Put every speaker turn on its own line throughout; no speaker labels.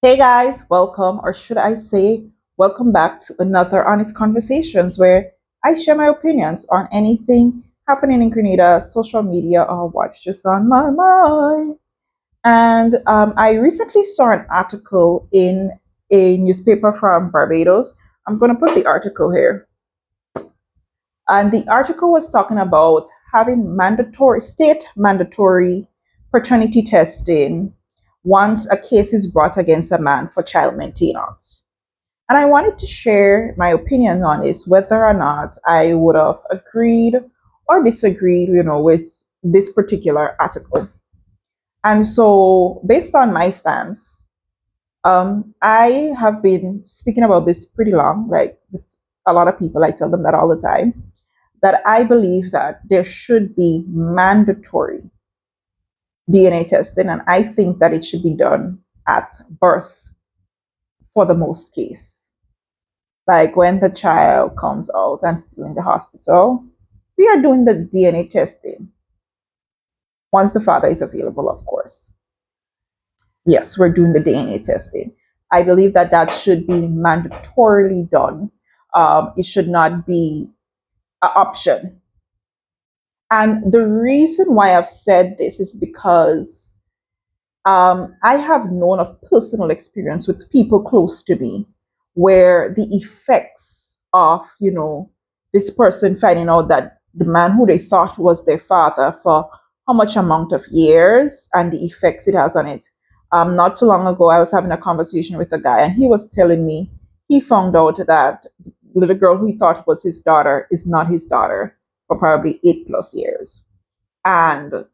Hey guys, welcome, or should I say, welcome back to another Honest Conversations where I share my opinions on anything happening in Grenada, social media, or what's just on my mind. And I recently saw an article in a newspaper from Barbados. I'm going to put the article here. And the article was talking about having state mandatory paternity testing once a case is brought against a man for child maintenance. And I wanted to share my opinion on this, whether or not I would have agreed or disagreed, with this particular article. And so, based on my stance, I have been speaking about this pretty long, like with a lot of people. I tell them that all the time, that I believe that there should be mandatory DNA testing, and I think that it should be done at birth for the most case. Like when the child comes out and still in the hospital, we are doing the DNA testing once the father is available, of course. Yes, we're doing the DNA testing. I believe that that should be mandatorily done. It should not be an option. And the reason why I've said this is because I have known of personal experience with people close to me where the effects of, this person finding out that the man who they thought was their father for how much amount of years and the effects it has on it. Not too long ago, I was having a conversation with a guy and he was telling me he found out that the little girl who he thought was his daughter is not his daughter for probably 8+ years. And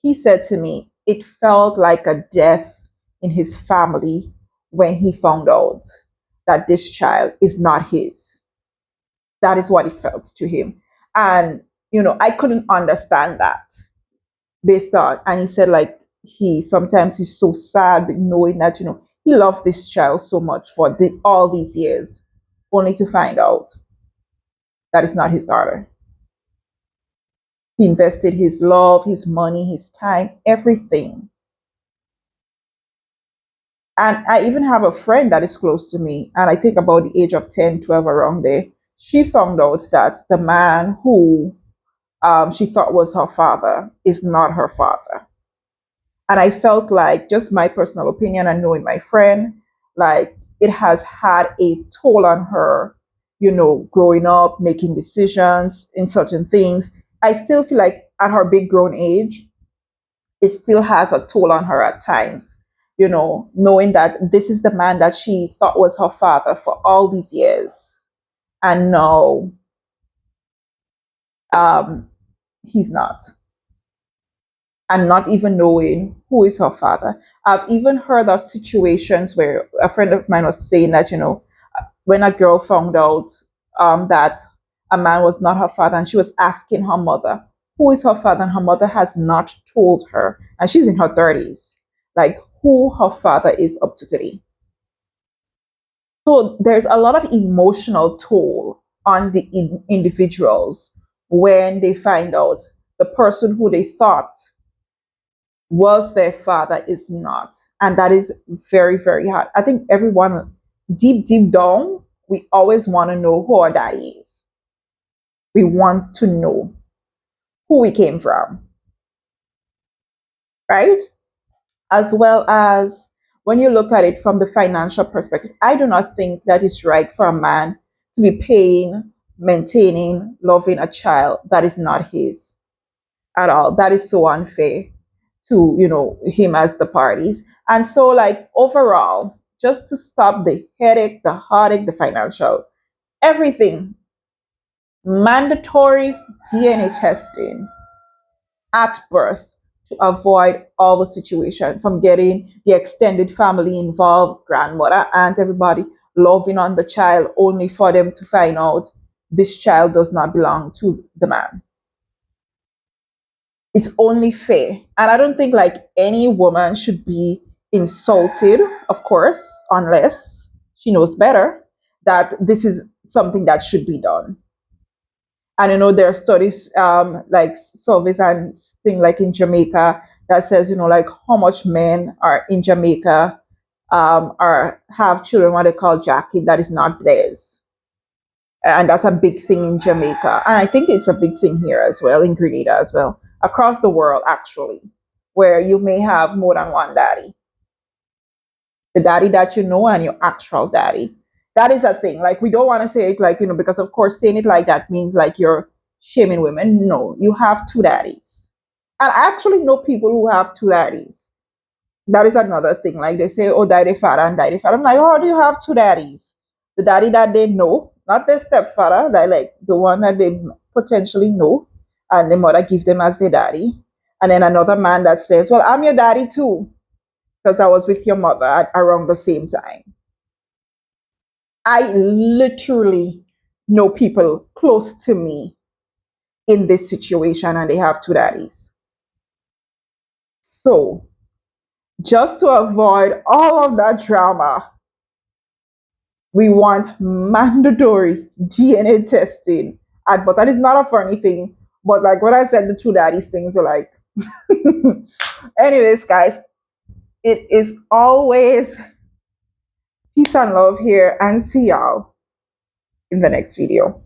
he said to me, it felt like a death in his family when he found out that this child is not his. That is what it felt to him. And, I couldn't understand that based on, and he said, like, he sometimes is so sad knowing that, he loved this child so much for all these years, only to find out that it's not his daughter. He invested his love, his money, his time, everything. And I even have a friend that is close to me, and I think about the age of 10, 12, around there. She found out that the man who she thought was her father is not her father. And I felt like, just my personal opinion and knowing my friend, like it has had a toll on her, growing up, making decisions in certain things. I still feel like at her big grown age, it still has a toll on her at times, knowing that this is the man that she thought was her father for all these years. And no, um, he's not. And not even knowing who is her father. I've even heard of situations where a friend of mine was saying that, when a girl found out that a man was not her father, and she was asking her mother, who is her father? And her mother has not told her. And she's in her 30s, like who her father is up to today. So there's a lot of emotional toll on the individuals when they find out the person who they thought was their father is not. And that is very, very hard. I think everyone, deep, deep down, we always want to know who our daddy is. We want to know who we came from, right? As well as when you look at it from the financial perspective, I do not think that it's right for a man to be paying, maintaining, loving a child that is not his at all. That is so unfair to, him as the parties. And so, like, overall, just to stop the headache, the heartache, the financial, everything, mandatory DNA testing at birth to avoid all the situation from getting the extended family involved, grandmother, aunt, everybody loving on the child only for them to find out this child does not belong to the man. It's only fair. And I don't think like any woman should be insulted, of course, unless she knows better, that this is something that should be done. And there are studies, like surveys and things like in Jamaica that says, like how much men are in Jamaica or have children what they call Jackie that is not theirs. And that's a big thing in Jamaica. And I think it's a big thing here as well, in Grenada as well, across the world actually, where you may have more than one daddy. The daddy that you know and your actual daddy. That is a thing. Like we don't want to say it like, because of course saying it like that means like you're shaming women. No, you have two daddies. And I actually know people who have two daddies. That is another thing. Like they say, oh, daddy father and daddy father. I'm like, oh, do you have two daddies? The daddy that they know, not their stepfather, that like the one that they potentially know, and the mother give them as their daddy. And then another man that says, well, I'm your daddy too, because I was with your mother at around the same time. I literally know people close to me in this situation and they have two daddies. So, just to avoid all of that drama, we want mandatory DNA testing. But that is not a funny thing. But like what I said, the two daddies things are like. Anyways, guys, it is always peace and love here, and see y'all in the next video.